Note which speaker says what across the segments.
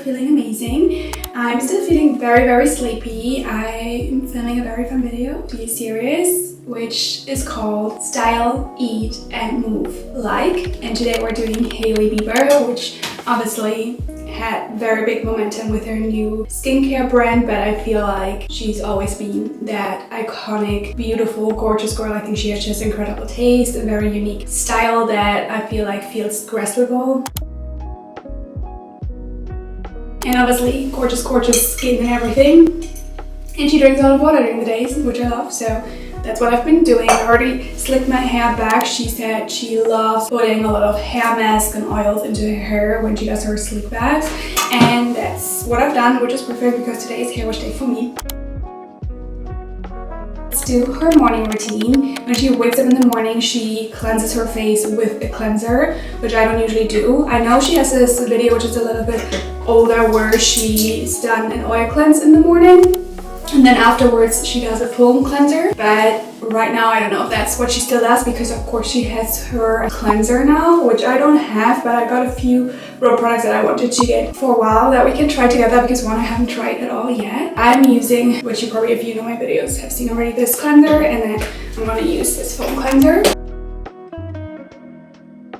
Speaker 1: feeling amazing. I'm still feeling very sleepy. I'm filming a very fun video, TV series, which is called Style, Eat and Move Like. And today we're doing Hailey Bieber, which obviously had very big momentum with her new skincare brand, but I feel like she's always been that iconic, beautiful, gorgeous girl. I think she has just incredible taste and very unique style that I feel like feels graspable. And obviously gorgeous skin and everything. And she drinks a lot of water during the days, which I love, so that's what I've been doing. I already slicked my hair back. She said she loves putting a lot of hair masks and oils into her hair when she does her sleek baths. And that's what I've done, which is perfect because today is hair wash day for me. Let's do her morning routine. When she wakes up in the morning, she cleanses her face with a cleanser, which I don't usually do. I know she has this video, which is a little bit older, where she's done an oil cleanse in the morning. And then afterwards she does a foam cleanser, but right now I don't know if that's what she still does, because of course she has her cleanser now, which I don't have, but I got a few RHODE products that I wanted to get for a while that we can try together, because one I haven't tried at all yet. I'm using, which you probably, if you know my videos, have seen already, this cleanser, and then I'm going to use this foam cleanser.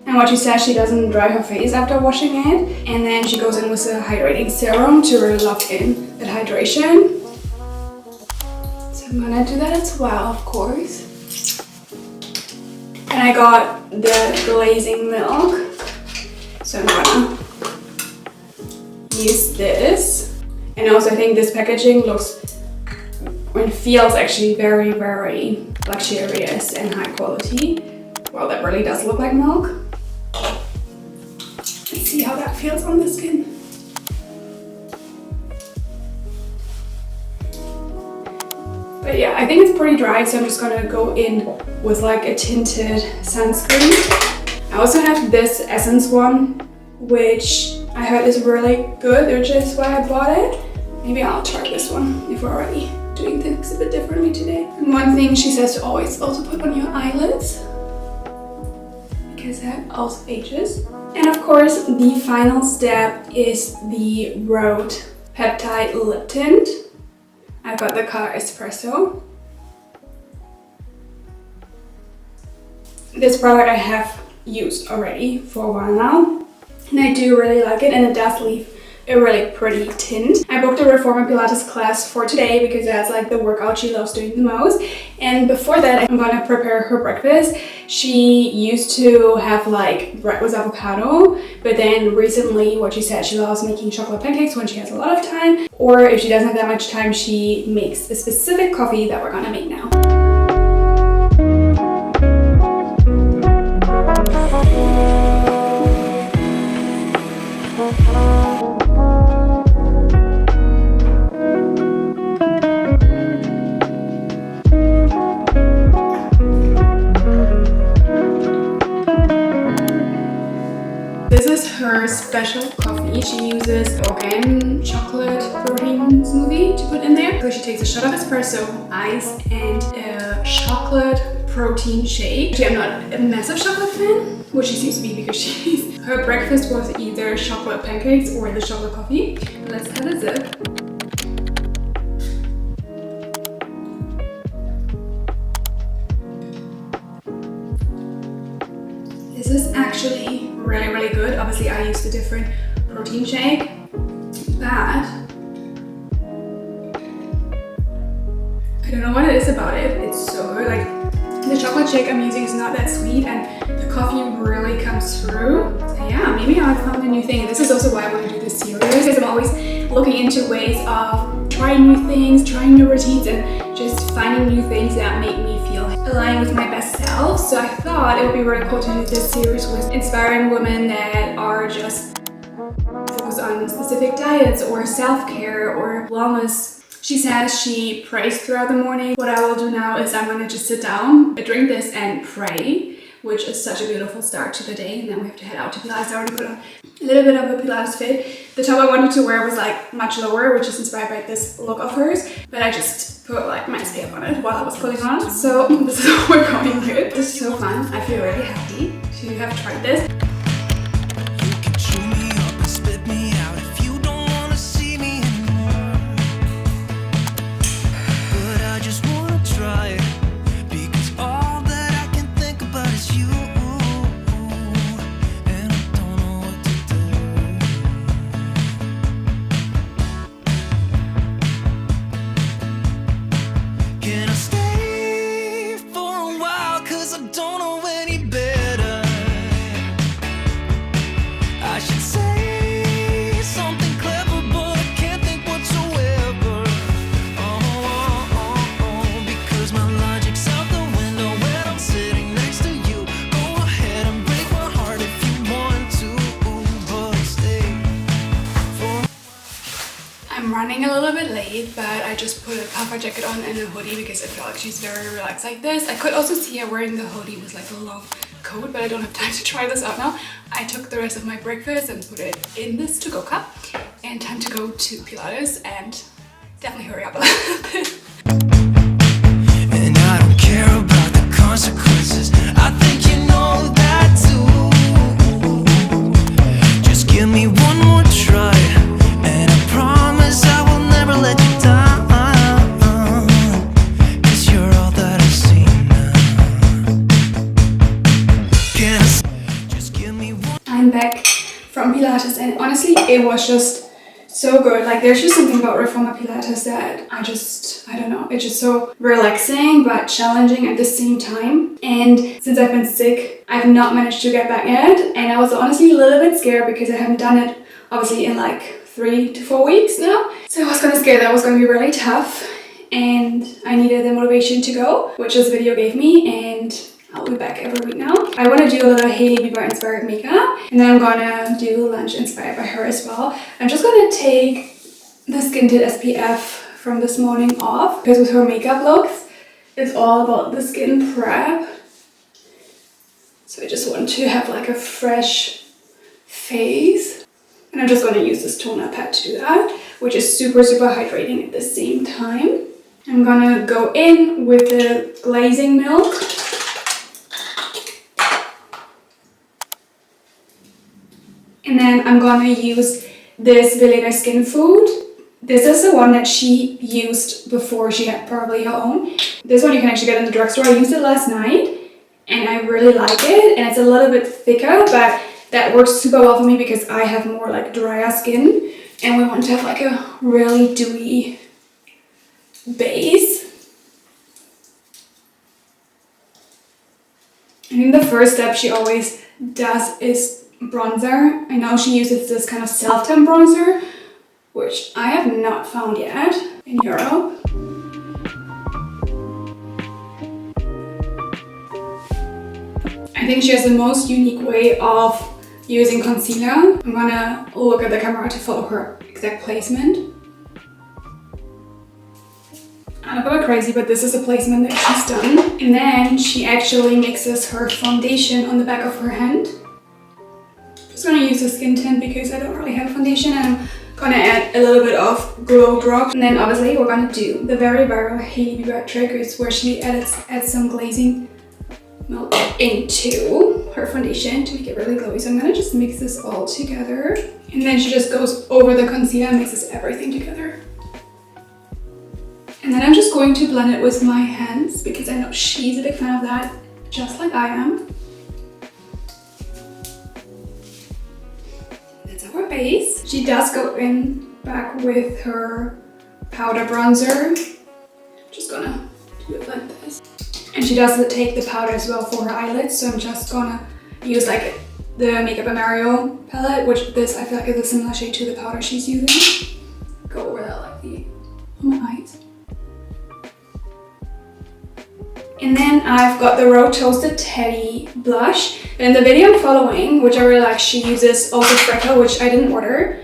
Speaker 1: And what she says, she doesn't dry her face after washing it, and then she goes in with a hydrating serum to really lock in that hydration. I'm gonna do that as well, of course. And I got the glazing milk, so I'm gonna use this. And also I think this packaging looks and feels actually very luxurious and high quality. Well, that really does look like milk. Let's see how that feels on the skin. But yeah, I think it's pretty dry, so I'm just gonna go in with like a tinted sunscreen. I also have this Essence one, which I heard is really good, which is why I bought it. Maybe I'll try this one if we're already doing things a bit differently today. And one thing she says to always also put on your eyelids, because that also ages. And of course, the final step is the RHODE Peptide Lip Tint. I've got the color Espresso. This product I have used already for a while now, and I do really like it, and it does leave a really pretty tint. I booked a Reformer Pilates class for today because that's like the workout she loves doing the most. And before that, I'm gonna prepare her breakfast. She used to have like bread with avocado, but then recently what she said, she loves making chocolate pancakes when she has a lot of time, or if she doesn't have that much time, she makes a specific coffee that we're gonna make now. This is her special coffee. She uses organ chocolate protein smoothie to put in there. So she takes a shot of espresso, ice, and a chocolate protein shake. Actually, I'm not a massive chocolate fan, which she seems to be because her breakfast was either chocolate pancakes or the chocolate coffee. Let's have a sip. This is actually really good. Obviously I used a different protein shake, but I don't know what it is about it. It's so good. Like, the chocolate shake I'm using is not that sweet, and the coffee really comes through. So yeah, maybe I found a new thing. This is also why I want to do this series, because I'm always looking into ways of trying new things, trying new routines, and just finding new things that make me feel aligned with my best self. So I thought it would be really cool to do this series with inspiring women that are just focused on specific diets or self-care or wellness. She says she prays throughout the morning. What I will do now is I'm gonna just sit down, drink this, and pray, which is such a beautiful start to the day. And then we have to head out to Pilates. I already put on a little bit of a Pilates fit. The top I wanted to wear was like much lower, which is inspired by this look of hers, but I just put like my SPF on it while I was putting on. So this is all we're going with. This is so fun. I feel really happy to have tried this. You can chew me up and spit me out if you don't want bathe, but I just put a puffer jacket on and a hoodie because I feel like she's very relaxed like this. I could also see her wearing the hoodie with like a long coat, but I don't have time to try this out now. I took the rest of my breakfast and put it in this to-go cup, and time to go to Pilates and definitely hurry up a little bit.
Speaker 2: And I don't care about the consequences. I think you know that too. Just give me one more try, and I promise I will never let you down. 'Cause you're all that I see now. Can I just give me one?
Speaker 1: I'm back from Pilates, and honestly it was just so good. Like, there's just something about Reformer Pilates that I don't know, it's just so relaxing but challenging at the same time. And since I've been sick, I've not managed to get back yet, and I was honestly a little bit scared because I haven't done it obviously in like 3 to 4 weeks now. So I was kind of scared that was going to be really tough, and I needed the motivation to go, which this video gave me, and I'll be back every week now. I want to do a little Hailey Bieber inspired makeup, and then I'm gonna do lunch inspired by her as well. I'm just gonna take the Skin Tint SPF from this morning off, because with her makeup looks, it's all about the skin prep. So I just want to have like a fresh face. And I'm just gonna use this toner pad to do that, which is super, super hydrating at the same time. I'm gonna go in with the glazing milk. And then I'm gonna use this Veleda Skin Food. This is the one that she used before she had probably her own. This one you can actually get in the drugstore. I used it last night and I really like it. And it's a little bit thicker, but that works super well for me because I have more like drier skin. And we want to have like a really dewy base. I think the first step she always does is bronzer. I know she uses this kind of self-tan bronzer, which I have not found yet in Europe. I think she has the most unique way of using concealer. I'm gonna look at the camera to follow her exact placement. I don't go crazy, but this is a placement that she's done. And then she actually mixes her foundation on the back of her hand. Just gonna use the skin tint because I don't really have a foundation, and I'm gonna add a little bit of glow drop. And then obviously we're gonna do the very viral Hailey Bieber trick, is where she adds some glazing milk into her foundation to make it really glowy. So I'm gonna just mix this all together, and then she just goes over the concealer and mixes everything together. And then I'm just going to blend it with my hands because I know she's a big fan of that, just like I am. Her base. She does go in back with her powder bronzer. Just gonna do it like this. And she does take the powder as well for her eyelids, so I'm just gonna use like the Makeup Mario palette, which this I feel like is a similar shade to the powder she's using. Go over that like the on my eyes. And then I've got the RHODE Toasted Teddy blush. In the video I'm following, which I really like, she uses also Freckle, which I didn't order,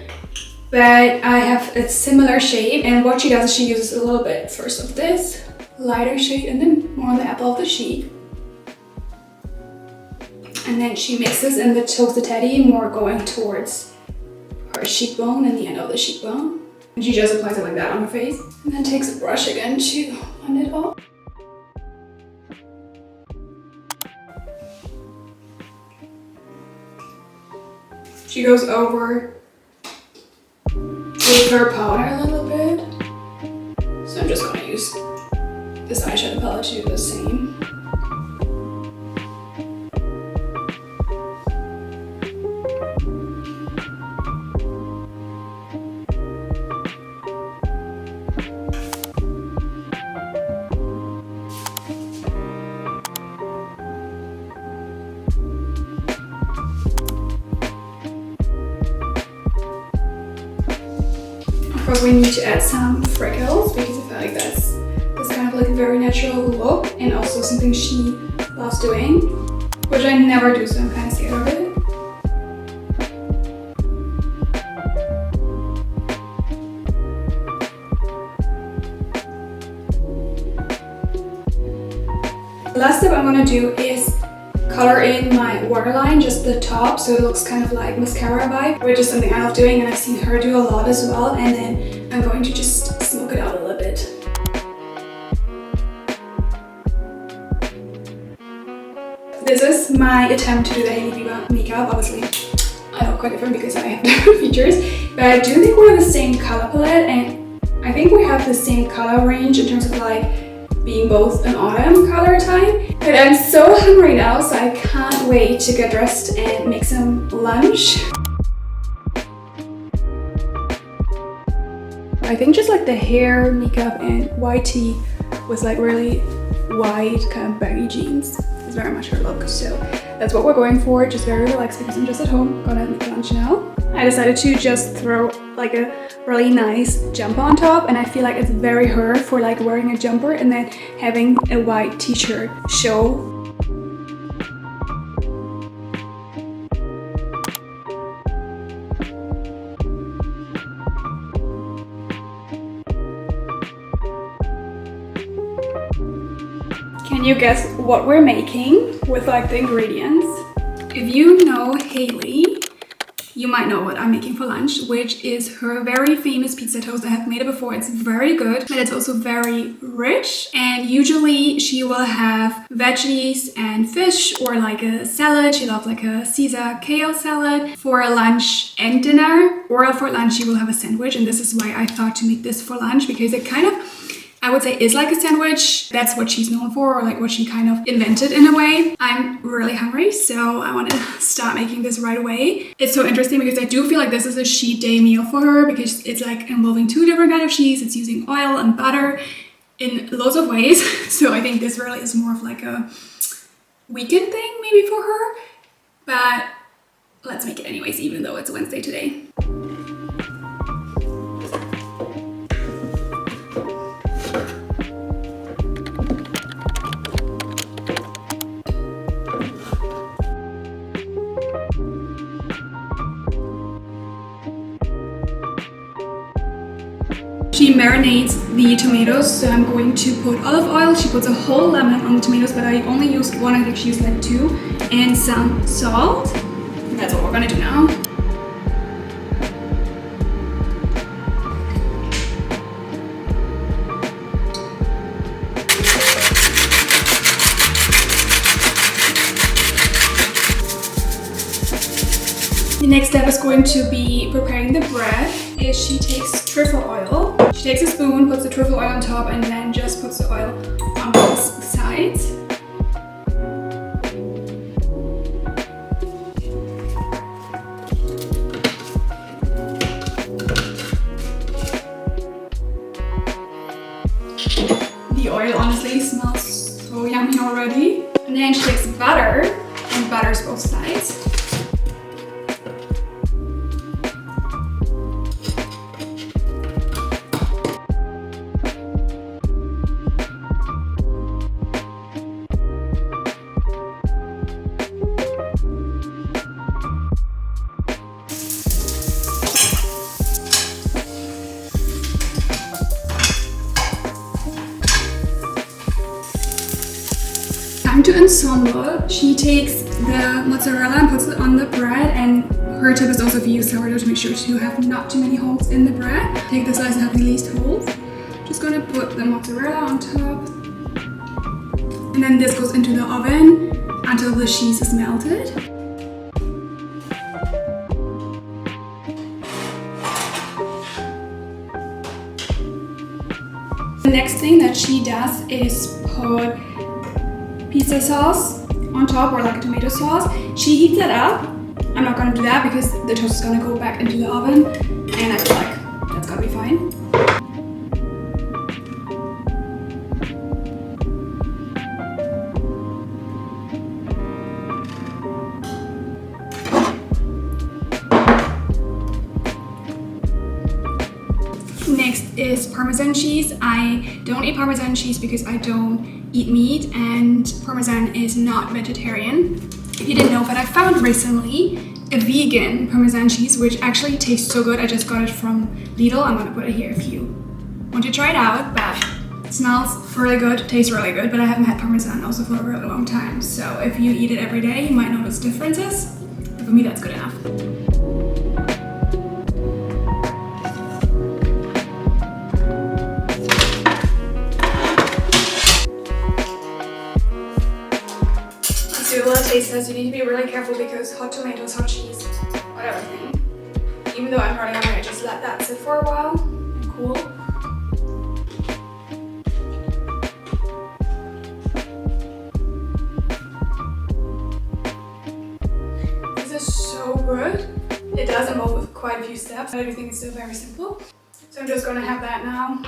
Speaker 1: but I have a similar shade. And what she does is she uses a little bit first of this lighter shade and then more on the apple of the cheek. And then she mixes in the Toasted Teddy, more going towards her cheekbone and the end of the cheekbone. And she just applies it like that on her face. And then takes a brush again to blend it all. She goes over with her powder a little bit. So I'm just gonna use this eyeshadow palette to do the same. We need to add some freckles because I feel like that's kind of like a very natural look, and also something she loves doing, which I never do, so I'm kind of scared of it. The last step I'm gonna do is color in my waterline, just the top, so it looks kind of like mascara vibe, which is something I love doing and I've seen her do a lot as well. And then I'm going to just smoke it out a little bit. This is my attempt to do the Hailey Bieber makeup. Obviously, I look quite different because I have different features, but I do think we're the same color palette, and I think we have the same color range in terms of like being both an autumn color type. But I'm so hungry now, so I can't wait to get dressed and make some lunch. I think just like the hair, makeup, and white tee with like really wide kind of baggy jeans is very much her look. So that's what we're going for, just very relaxed because I'm just at home, gonna make lunch now. I decided to just throw like a really nice jumper on top, and I feel like it's very her for like wearing a jumper and then having a white t-shirt show. Can you guess what we're making with like the ingredients? If you know Hailey, you might know what I'm making for lunch, which is her very famous pizza toast. I have made it before. It's very good, but it's also very rich. And usually she will have veggies and fish or like a salad. She loves like a Caesar kale salad for lunch and dinner. Or for lunch, she will have a sandwich. And this is why I thought to make this for lunch, because it kind of, I would say, is like a sandwich. That's what she's known for, or like what she kind of invented in a way. I'm really hungry, so I want to start making this right away. It's so interesting because I do feel like this is a cheat day meal for her, because it's like involving two different kinds of cheese. It's using oil and butter in loads of ways. So I think this really is more of like a weekend thing maybe for her. But let's make it anyways, even though it's Wednesday today. She marinates the tomatoes, so I'm going to put olive oil. She puts a whole lemon on the tomatoes, but I only used one. I think she used like 2, and some salt. And that's what we're gonna do now. The next step is going to be preparing the bread. She takes truffle oil. She takes a spoon, puts the truffle oil on top, and then just puts the oil on both sides. The oil honestly smells so yummy already. And then she takes butter and butters both sides. Time to ensemble. She takes the mozzarella and puts it on the bread, and her tip is also if you use sourdough to make sure to have not too many holes in the bread. Take the slice that have the least holes. Just gonna put the mozzarella on top, and then this goes into the oven until the cheese is melted. The next thing that she does is put pizza sauce on top, or like a tomato sauce. She heats that up. I'm not gonna do that because the toast is gonna go back into the oven, and I feel like that's gonna be fine. Next is Parmesan cheese. I don't eat Parmesan cheese because I don't eat meat, and Parmesan is not vegetarian. If you didn't know, but I found recently a vegan Parmesan cheese, which actually tastes so good. I just got it from Lidl. I'm gonna put it here if you want to try it out, but Smells really good, tastes really good, but I haven't had Parmesan also for a really long time. So if you eat it every day, you might notice differences. But for me, that's good enough. Let's do a little taste test. You need to be really careful because hot tomatoes, hot cheese, whatever thing. Even though I'm running hungry, I just let that sit for a while and cool. This is so good. It does involve quite a few steps, but everything is still very simple. So I'm just gonna have that now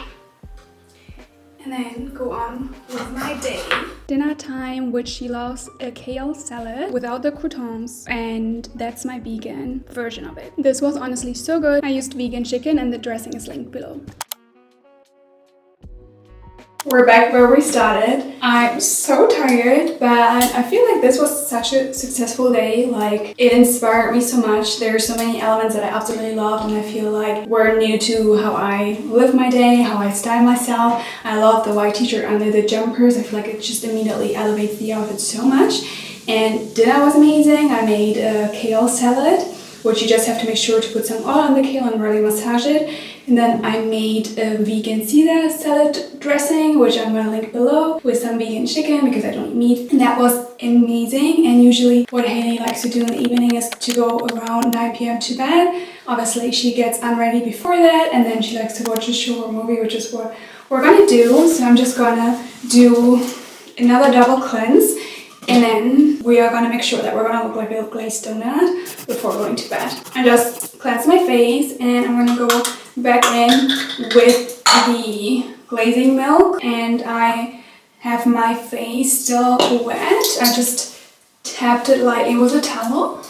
Speaker 1: and then go on with my day. Dinner time, which she loves a kale salad without the croutons, and that's my vegan version of it. This was honestly so good. I used vegan chicken and the dressing is linked below. We're back where we started. I'm so tired, but I feel like this was such a successful day. Like, it inspired me so much. There are so many elements that I absolutely love, and I feel like were new to how I live my day, how I style myself. I love the white t-shirt under the jumpers. I feel like it just immediately elevates the outfit so much. And dinner was amazing. I made a kale salad, which you just have to make sure to put some oil on the kale and really massage it. And then I made a vegan Caesar salad dressing, which I'm gonna link below, with some vegan chicken because I don't eat meat. And that was amazing. And usually what Hailey likes to do in the evening is to go around 9 p.m. to bed. Obviously she gets unready before that, and then she likes to watch a show or movie, which is what we're gonna do. So I'm just gonna do another double cleanse. And then we are gonna make sure that we're gonna look like a glazed donut before going to bed. I just cleansed my face and I'm gonna go back in with the glazing milk, and I have my face still wet. I just tapped it lightly with a towel.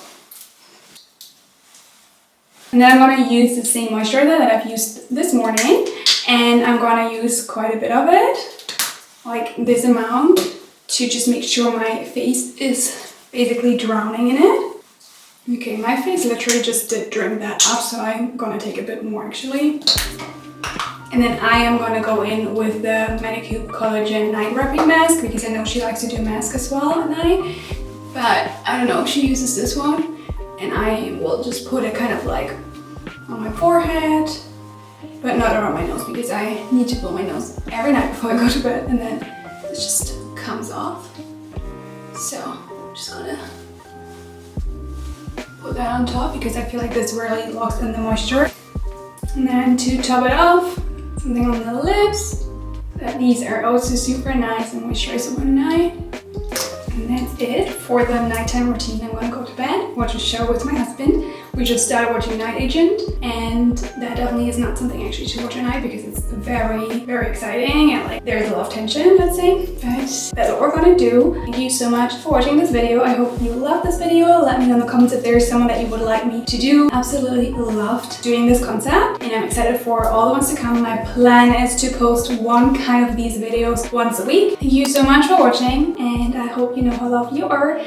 Speaker 1: And then I'm gonna use the same moisturizer that I've used this morning, and I'm gonna use quite a bit of it, like this amount, to just make sure my face is basically drowning in it. Okay, my face literally just did drink that up, so I'm gonna take a bit more actually. And then I am gonna go in with the Manicube Collagen Night Wrapping Mask because I know she likes to do a mask as well at night. But I don't know, she uses this one, and I will just put it kind of like on my forehead, but not around my nose because I need to blow my nose every night before I go to bed, and then it just comes off. So I'm just gonna put that on top because I feel like this really locks in the moisture. And then to top it off, something on the lips. These are also super nice and moisturize overnight. And that's it for the nighttime routine. I'm gonna go to bed, watch a show with my husband. We just started watching Night Agent, and that definitely is not something actually to watch at night because it's very, very exciting and like there's a lot of tension, let's say. But that's what we're gonna do. Thank you so much for watching this video. I hope you loved this video. Let me know in the comments if there's someone that you would like me to do. Absolutely loved doing this concept, and I'm excited for all the ones to come. My plan is to post one kind of these videos once a week. Thank you so much for watching, and I hope you know how loved you are.